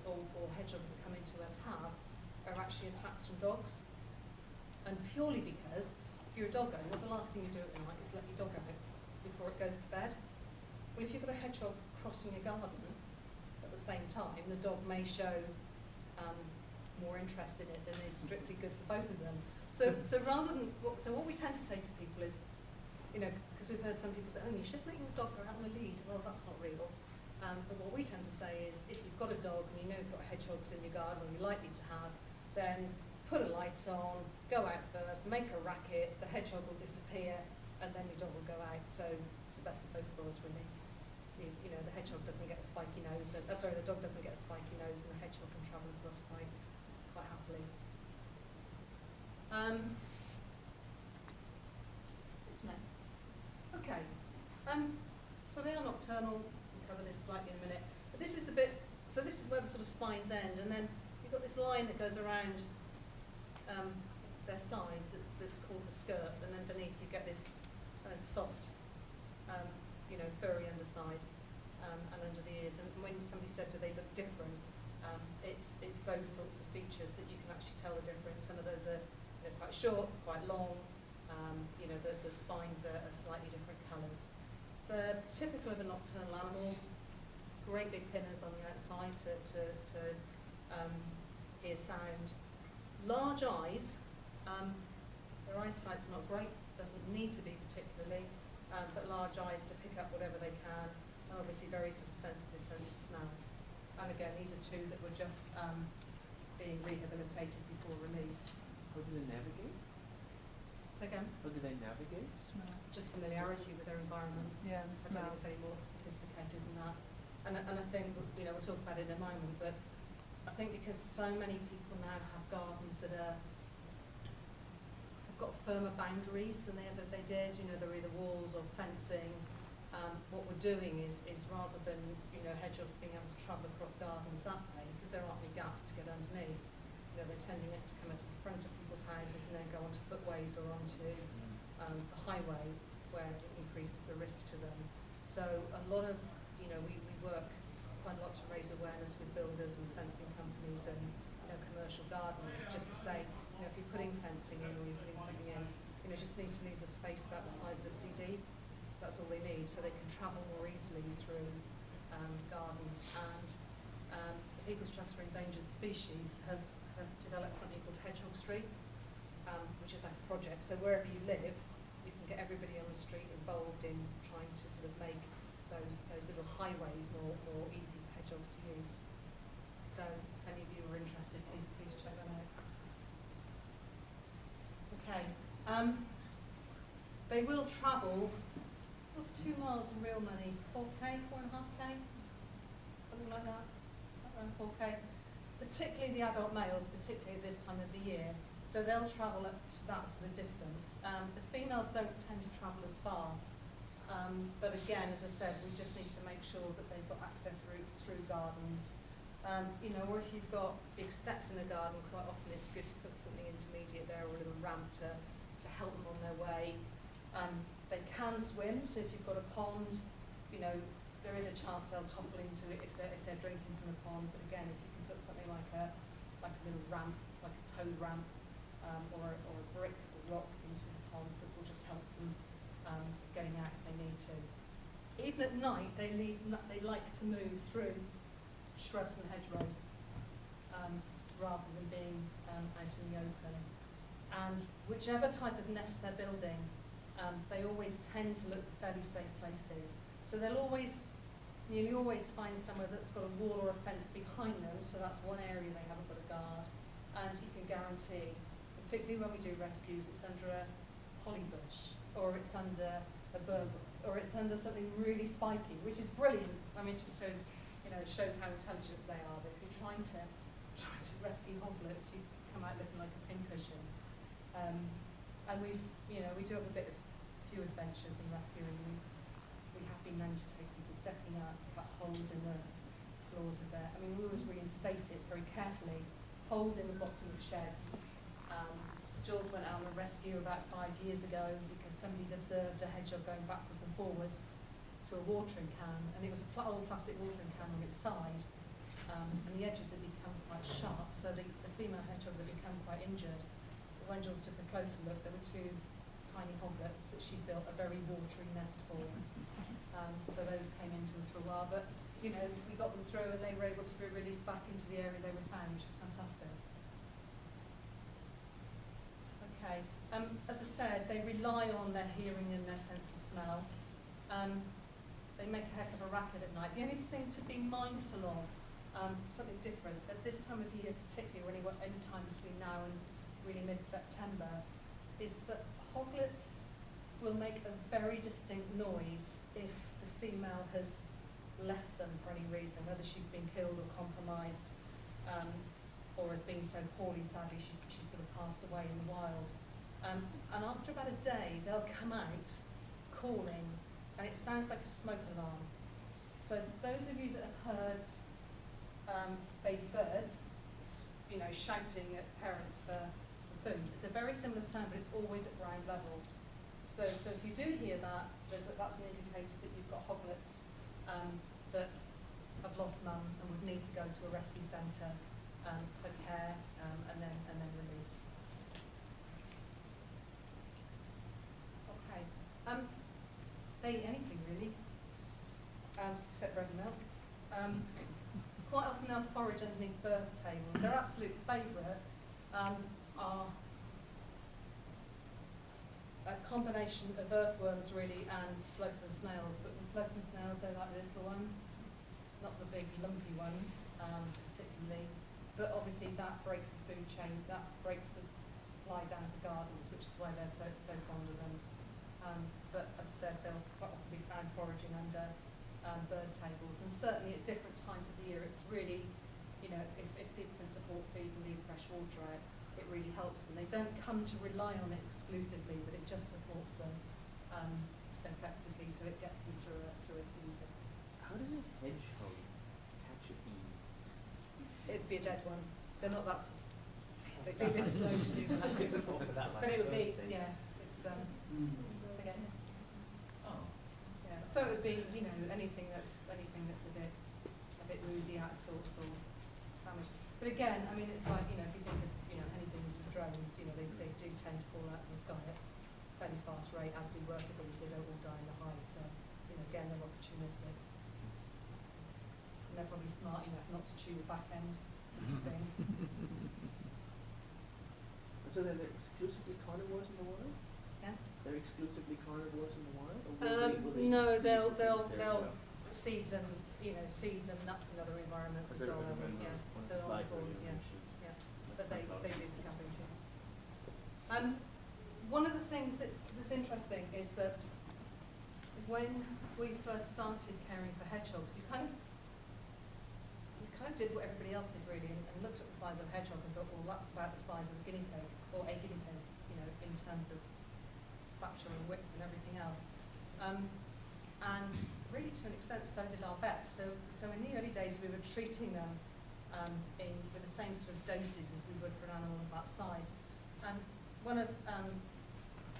or hedgehogs that come into us have, are actually attacks from dogs. And purely because if you're a dog owner, the last thing you do at night is let your dog out before it goes to bed. Well, if you've got a hedgehog crossing your garden at the same time, the dog may show more interest in it than is strictly good for both of them. So rather than, what we tend to say to people is, because we've heard some people say, oh, you should let your dog go out on a lead. Well, that's not real. But what we tend to say is, if you've got a dog and you know you've got hedgehogs in your garden, or you're likely to have, then put a light on, go out first, make a racket, the hedgehog will disappear, and then your dog will go out. So it's the best of both worlds, really. The hedgehog doesn't get a spiky nose, the dog doesn't get a spiky nose, and the hedgehog can travel across quite happily. What's next? Okay. So they are nocturnal. We'll cover this slightly in a minute. But this is the bit. So this is where the sort of spines end, and then you've got this line that goes around their sides that's called the skirt, and then beneath you get this soft, furry underside, and under the ears. And when somebody said, do they look different? It's those sorts of features that you can actually tell the difference. Some of those are quite short, quite long. The spines are slightly different colours. They're typical of a nocturnal animal. Great big pinners on the outside to hear sound. Large eyes. Their eyesight's not great. Doesn't need to be particularly, but large eyes to pick up whatever they can. And obviously very sort of sensitive sense of smell. And again, these are two that were just being rehabilitated before release. How do they navigate? So again, How do they navigate? Smell. just familiarity with their environment. Yeah, the I don't smell. think it's any more sophisticated than that. And I think, we'll talk about it in a moment, but I think because so many people now have gardens that have got firmer boundaries than they ever did, they're either walls or fencing. What we're doing is rather than, hedgehogs being able to travel across gardens that way, because there aren't any gaps to get underneath, they're tending to come into the front of people's houses and then go onto footways or onto the highway, where it increases the risk to them. So a lot of, we work quite a lot to raise awareness with builders and fencing companies and commercial gardeners, just to say, if you're putting fencing in or you're putting something in, just need to leave the space about the size of a CD. That's all they need, so they can travel more easily through gardens. And the People's Trust for Endangered Species have developed something called Hedgehog Street, which is like a project. So wherever you live, you can get everybody on the street involved in trying to sort of make those little highways more easy for hedgehogs to use. So if any of you are interested, please check that out. Okay. They will travel. What's 2 miles in real money? 4K, 4.5K, something like that. Around 4K. Particularly the adult males, particularly at this time of the year. So they'll travel up to that sort of distance. The females don't tend to travel as far. But again, as I said, we just need to make sure that they've got access routes through gardens. Or if you've got big steps in a garden, quite often it's good to put something intermediate there or a little ramp to help them on their way. They can swim, so if you've got a pond, there is a chance they'll topple into it if they're drinking from the pond. But again, if you can put something like a little ramp, like a toad ramp, or a brick or rock into the pond, that will just help them getting out if they need to. Even at night, they like to move through shrubs and hedgerows rather than being out in the open. And whichever type of nest they're building, they always tend to look fairly safe places. So they'll nearly always find somewhere that's got a wall or a fence behind them, so that's one area they haven't got a guard. And you can guarantee, particularly when we do rescues, it's under a holly bush, or it's under a burbush, or it's under something really spiky, which is brilliant. I mean, it just shows how intelligent they are. But if you're trying to rescue hoglets, you come out looking like a pincushion. And we do have a few adventures in rescuing. We have been known to take people's decking out, cut holes in the floors of their. We always reinstate it very carefully. Holes in the bottom of sheds. Jules went out on a rescue about 5 years ago because somebody had observed a hedgehog going backwards and forwards to a watering can, and it was a old plastic watering can on its side, and the edges had become quite sharp, so the female hedgehog had become quite injured. But when Jules took a closer look, there were two tiny hoglets that she built a very watery nest for. So those came into us for a while, but you know, we got them through and they were able to be released back into the area they were found, which was fantastic. Okay, as I said, they rely on their hearing and their sense of smell. They make a heck of a racket at night. The only thing to be mindful of, something different, at this time of year particularly, any time between now and really mid-September, is that hoglets will make a very distinct noise if the female has left them for any reason, whether she's been killed or compromised, or has been so poorly, sadly, she's sort of passed away in the wild. And after about a day, they'll come out calling, and it sounds like a smoke alarm. So those of you that have heard baby birds, you know, shouting at parents for food, it's a very similar sound, but it's always at ground level. So if you do hear that, that's an indicator that you've got hoglets that have lost mum and would need to go to a rescue centre for care and then release. Okay. They eat anything really, except bread and milk. Quite often they'll forage underneath bird tables. Their absolute favourite are a combination of earthworms really and slugs and snails, but the slugs and snails, they're like the little ones, not the big lumpy ones particularly, but obviously that breaks the food chain, that breaks the supply down for gardens, which is why they're so fond of them. But as I said, they'll quite often be found foraging under bird tables, and certainly at different times of the year it's really, you know, if people can support feed and leave fresh water out, it really helps them. They don't come to rely on it exclusively, but it just supports them effectively, so it gets them through a season. How does a hedgehog catch a bee? It'd be a dead one. They're not that. They'd be a bit slow to do that. But it would be, yeah. It's again. Oh. Yeah. So it would be, you know, anything that's a bit woozy, out of sorts, or damaged. But again, I mean, it's like, you know, if you think of, you know, anything's and drones, you know, they do tend to fall out of the sky at a fairly fast rate, as do worker bees. They don't all die in the hive, so, you know, again, they're opportunistic. And they're probably smart enough not to chew the back end of the sting. So they're exclusively carnivores in the wild? Yeah. They're exclusively carnivores in the wild? Or will they No, eat seeds they'll and things there as well? seeds and, you know, seeds and nuts in other environments as well. Yeah. So omnivores, yeah. Yeah. But they do scavenge. Yeah. One of the things that's interesting is that when we first started caring for hedgehogs, we kind of did what everybody else did really, and looked at the size of a hedgehog and thought, well, that's about the size of a guinea pig, or a guinea pig, you know, in terms of stature and width and everything else. And really, to an extent, so did our vets. So in the early days, we were treating them with the same sort of doses as we would for an animal of that size. And one of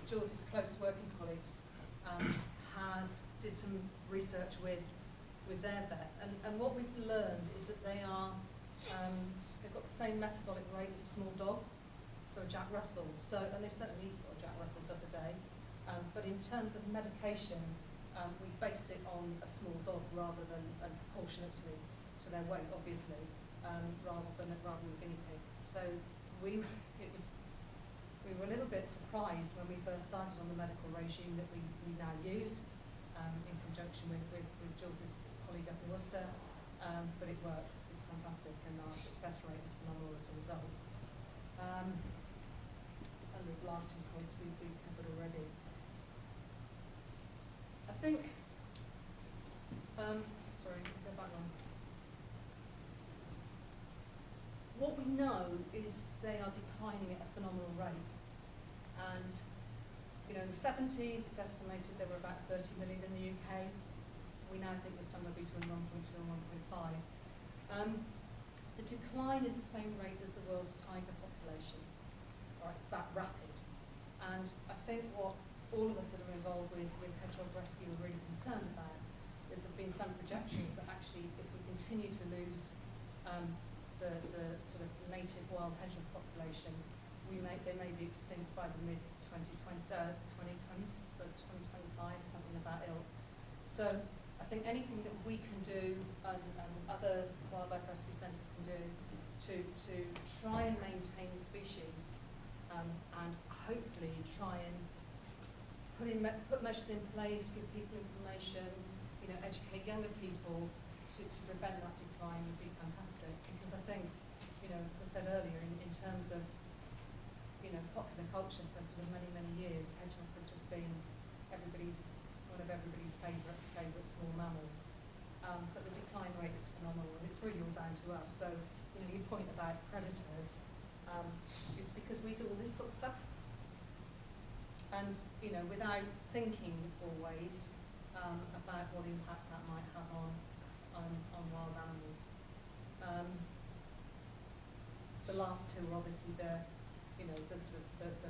Jules's close working colleagues did some research with their vet, and what we've learned is that they've got the same metabolic rate as a small dog, so a Jack Russell. And they certainly eat what a Jack Russell does a day. But in terms of medication, we base it on a small dog rather than proportionately to their weight, obviously, rather than guinea pig. So we were a little bit surprised when we first started on the medical regime that we now use in conjunction with Jules's colleague up in Worcester, but it works. It's fantastic, and our success rate is phenomenal as a result. And the last 2 points we've covered already. I think, sorry, go back one. What we know is they are declining at a phenomenal rate. And, you know, in the 70s, it's estimated there were about 30 million in the UK. We now think there's somewhere between 1.2 and 1.5. The decline is the same rate as the world's tiger population. Or it's that rapid. And I think what all of us that are involved with hedgehog rescue are really concerned about is there have been some projections that actually if we continue to lose the sort of native wild hedgehog population, they may be extinct by the mid 2020s, so 2025, something of that ilk. So I think anything that we can do and other wildlife rescue centres can do to try and maintain the species and hopefully try and put measures in place, give people information, educate younger people to prevent that decline would be fantastic. Because I think, as I said earlier, in terms of popular culture for sort of many years, hedgehogs have just been one of everybody's favourite small mammals. But the decline rate is phenomenal, and it's really all down to us. So, your point about predators is because we do all this sort of stuff. And, without thinking always about what impact that might have on wild animals. The last two are obviously the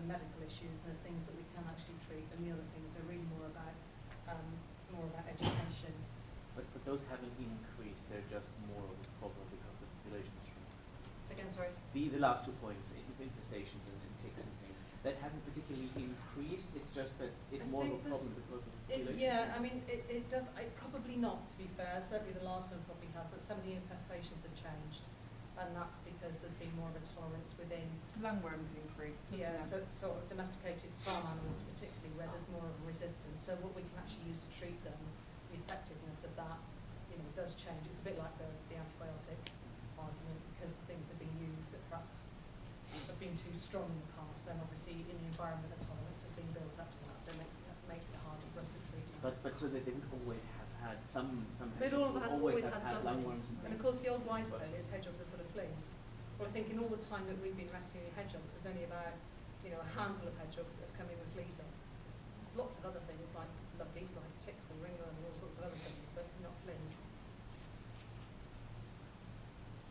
medical issues, the things that we can actually treat, and the other things are really more about education. But those haven't increased, they're just more of a problem because the population is shrinking. So again, sorry? The last 2 points, infestations and ticks and things, that hasn't particularly increased, it's just that it's more of a problem because of the population. Yeah, I mean, it does, probably not, to be fair. Certainly the last one probably has, that some of the infestations have changed. And that's because there's been more of a tolerance within. Lungworms increased, hasn't it? So sort of domesticated farm animals, particularly where there's more of a resistance. So what we can actually use to treat them, the effectiveness of that, does change. It's a bit like the antibiotic argument, because things have been used that perhaps have been too strong in the past. Then obviously in the environment, the tolerance has been built up to that, so it makes it harder for us to treat them. But so they didn't always have had some They'd always had some. lungworms and things. And of course the old wives' tale is hedgehogs are full of fleas. Well, I think in all the time that we've been rescuing hedgehogs, there's only about a handful of hedgehogs that have come in with fleas on. Lots of other things like lovelies, like ticks and ringworm and all sorts of other things, but not fleas.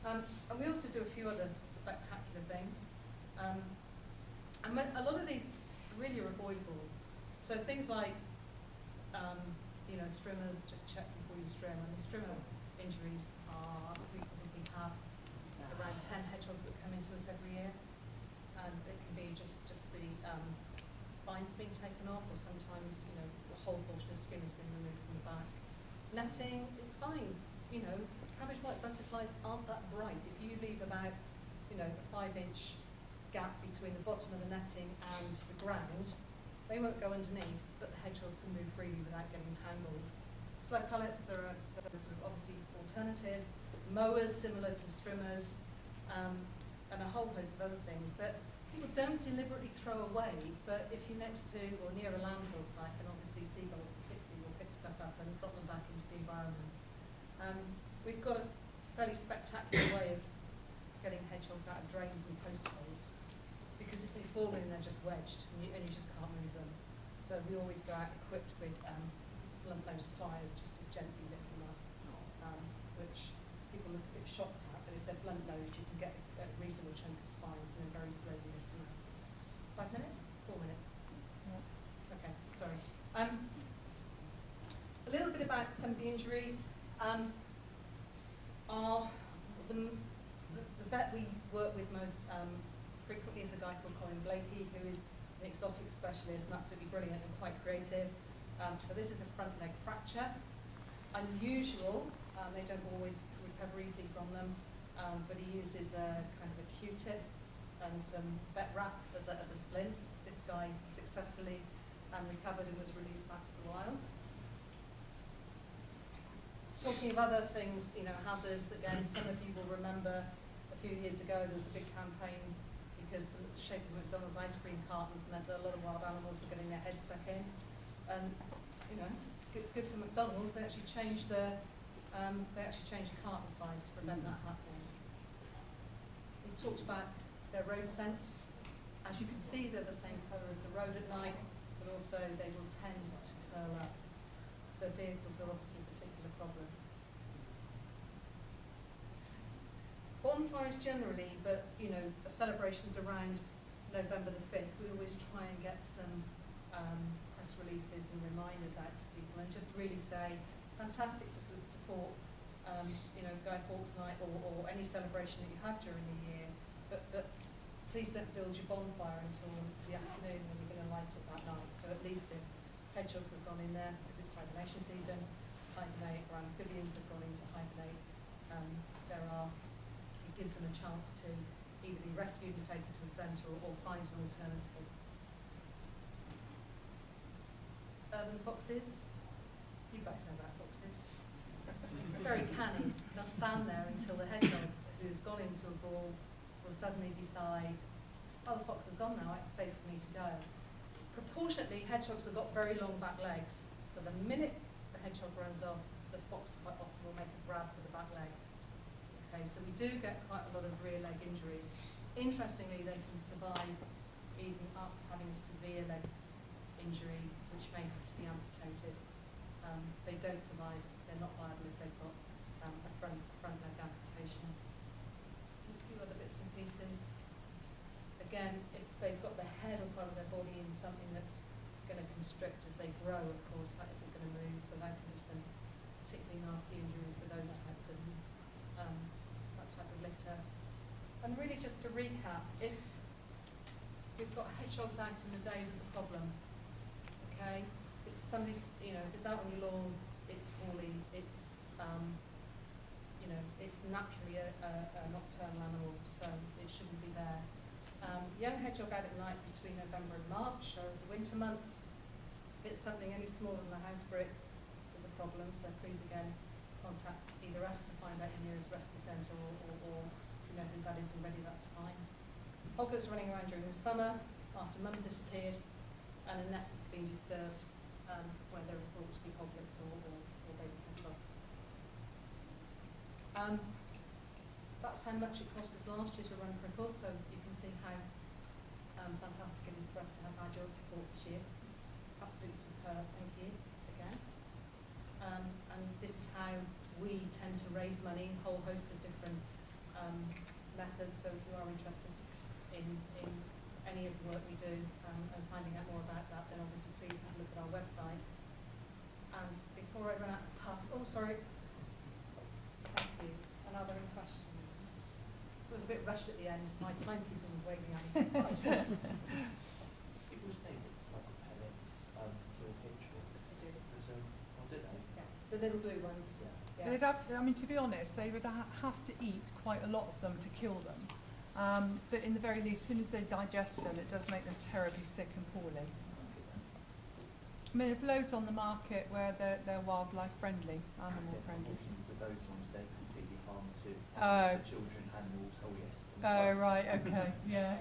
And we also do a few other spectacular things. And a lot of these really are avoidable. So things like strimmers, just check before you strim. And the strimmer injuries are, we probably have around 10 hedgehogs that come into us every year. And it can be just the spines being taken off, or sometimes, a whole portion of skin has been removed from the back. Netting is fine. Cabbage white butterflies aren't that bright. If you leave about, a 5-inch gap between the bottom of the netting and the ground, they won't go underneath, but the hedgehogs can move freely without getting tangled. Slow pellets are sort of obviously alternatives. Mowers similar to strimmers, and a whole host of other things that people don't deliberately throw away, but if you're next to or near a landfill site, then obviously seagulls particularly will pick stuff up and drop them back into the environment. We've got a fairly spectacular way of getting hedgehogs out of drains and post holes, because if they fall in, they're just wedged, and you just can't move them. So we always go out equipped with blunt nose pliers just to gently lift them up, which people look a bit shocked at, but if they're blunt nosed, you can get a reasonable chunk of spines and then very slowly lift them up. 5 minutes? 4 minutes? Yeah. Okay, sorry. A little bit about some of the injuries. The vet we work with most frequently is a guy called Colin Blakey, who is an exotic specialist and absolutely brilliant and quite creative. So this is a front leg fracture. Unusual, they don't always recover easily from them, but he uses a kind of a Q-tip and some vet wrap as a splint. This guy successfully recovered and was released back to the wild. Talking of other things, hazards, again, some of you will remember a few years ago there was a big campaign because the shape of McDonald's ice cream cartons meant that a lot of wild animals were getting their heads stuck in. And, good for McDonald's, they actually changed the carton size to prevent that happening. We talked about their road sense. As you can see, they're the same colour as the road at night, but also they will tend to curl up. So vehicles are obviously a particular problem. Bonfires generally, but celebrations around November the 5th, we always try and get some press releases and reminders out to people and just really say, fantastic to support Guy Fawkes Night or any celebration that you have during the year, but please don't build your bonfire until the afternoon when you're going to light it that night. So at least if hedgehogs have gone in there, because it's hibernation season, to hibernate, or amphibians have gone in to hibernate, it gives them a chance to either be rescued and taken to a centre or find an alternative. Urban foxes, you guys know about foxes. Very canny. They'll stand there until the hedgehog, who's gone into a brawl, will suddenly decide, oh, the fox has gone now, it's safe for me to go. Proportionately, hedgehogs have got very long back legs, so the minute the hedgehog runs off, the fox quite often will make a grab for the back leg. Okay, so we do get quite a lot of rear leg injuries. Interestingly, they can survive even up to having a severe leg injury, which may have to be amputated. They don't survive, they're not viable if they've got a front leg amputation. A few other bits and pieces. Again, if they've got the head or part of their body in something that's going to constrict as they grow, of course, that isn't going to move, so there can be some particularly nasty injuries with those types of that type of litter. And really just to recap, if we've got hedgehogs out in the day, there's a problem. Okay? If it's somebody's, if it's out on your lawn, it's poorly, it's it's naturally a nocturnal animal, so it shouldn't be there. Young hedgehog out at night between November and March, so the winter months. If it's something any smaller than a house brick, there's a problem, so please again contact either us to find out your nearest rescue centre or if you know who that is already, that's fine. Hoglets running around during the summer after mum's disappeared and unless it's been disturbed where there are thought to be hoglets or baby hedgehogs. That's how much it cost us last year to run Cripples, so you can see how fantastic it is for us to have had your support this year. Absolutely superb, thank you again. And this is how we tend to raise money, a whole host of different methods, so if you are interested in any of the work we do and finding out more about that, then obviously please have a look at our website. And before I run out of puff, oh sorry, thank you. And are there any questions? So it was a bit rushed at the end. My timekeeper was waving at me. People say it's like pellets kill hedgehogs. They do. So, do they? Yeah, the little blue ones. Yeah. They'd have to, to be honest, they would have to eat quite a lot of them to kill them. But in the very least, as soon as they digest them, it does make them terribly sick and poorly. I mean, there's loads on the market where they're wildlife friendly, animal friendly. With those ones, they're completely harm to children, animals. Oh yes. and Oh, slugs. right, okay, yeah.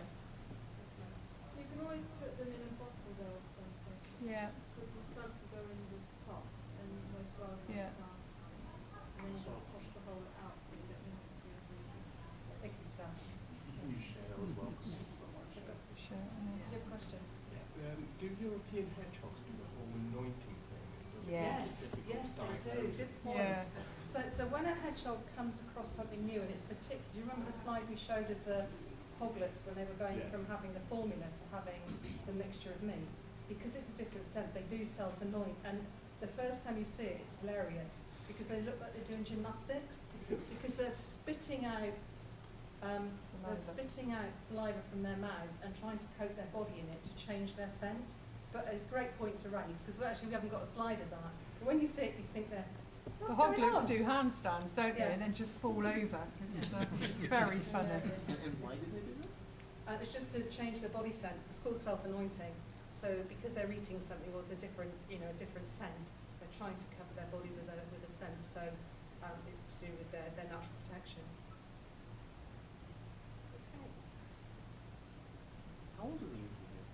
You can always put them in a bottle though or something. Yeah, Because the slugs will go in the top and most wildlife Yeah. can't. And then you just toss the whole out so you don't need to do everything. Thank you, Steph. You can use share as well. 'cause it's not much better. sure. Did you have a question? Do European hedgehogs do the whole anointing thing? And does it Yes. make it difficult Yes, to they do. diagnose Good it? point. Yeah. So when a hedgehog comes across something new, and it's particular, do you remember the slide we showed of the hoglets when they were going Yeah. from having the formula to having the mixture of meat? Because it's a different scent, they do self-anoint, and the first time you see it, it's hilarious because they look like they're doing gymnastics because they're spitting out saliva from their mouths and trying to coat their body in it to change their scent. But a great point to raise because we haven't got a slide of that. But when you see it, you think they're The what's going hoglets on? do handstands, don't they? Yeah. And then just fall over. It's very funny. Hilarious. And why did they do this? It's just to change their body scent. It's called self-anointing. So because they're eating something, well, it's a different scent. They're trying to cover their body with a scent. So it's to do with their natural protection. Okay. How old do they usually get?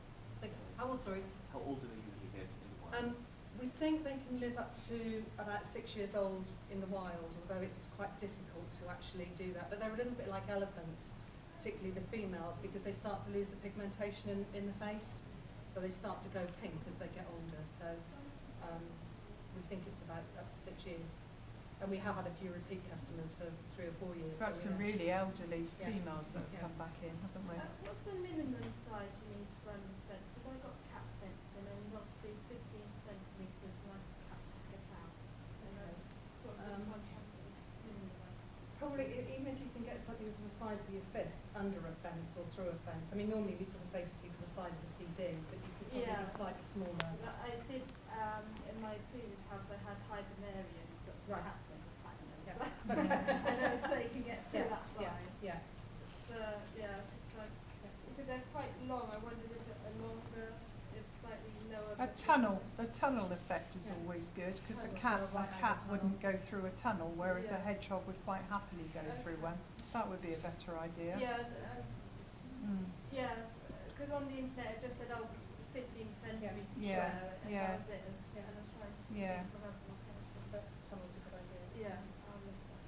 So how old? Sorry. How old do they usually get in the wild? We think they can live up to about 6 years old in the wild, although it's quite difficult to actually do that. But they're a little bit like elephants, particularly the females, because they start to lose the pigmentation in the face. So they start to go pink as they get older. So we think it's about up to 6 years. And we have had a few repeat customers for 3 or 4 years. We've got so some we know. really elderly Yeah. females that have Yeah. come back in, haven't we? What's the minimum size you need for a fence? Because I've got cat fencing and obviously 15 centimetres and I cat gets out. So Okay. sort of Um, minimum. Probably probably, even if you can get something sort of the size of your fist under a fence or through a fence, I mean, normally we sort of say to people the size of a CD, but you could probably Yeah. be slightly smaller. I did, in my previous house, I had hibernarians, but Right. cats never find them. Yeah. So I know if they can get through Yeah, that yeah, size. yeah. Yeah, just like, because they're quite long, I wondered if a longer, if slightly lower. A tunnel, the tunnel effect is Yeah. always good because a Tunnel, cat, sort of right angle wouldn't tunnel. go through a tunnel, whereas a Yeah. hedgehog would quite happily go through one. That would be a better idea. Yeah, Mm. yeah, because on the internet it just said, oh, 15 centimetres Yeah. square, and Yeah. that was it. And I was trying to Yeah. think of other alternatives. But tunnel's a good idea. Yeah, I'll look at that.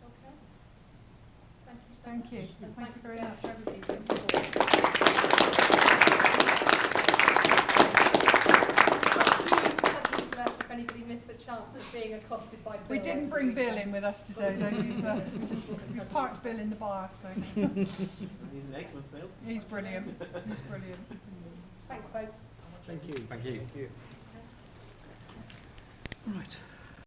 Okay. Thank you so Thank much. you. And Thank thanks you very again much. to everybody for your support. Left if anybody missed the chance of being accosted by Bill. We didn't over the bring Bill weekend. in with us today, don't you, sir? We parked Bill in the bar, so He's an excellent salesman. he's brilliant. He's brilliant. Thanks, folks. Thank you. Thank you. Thank you. Right.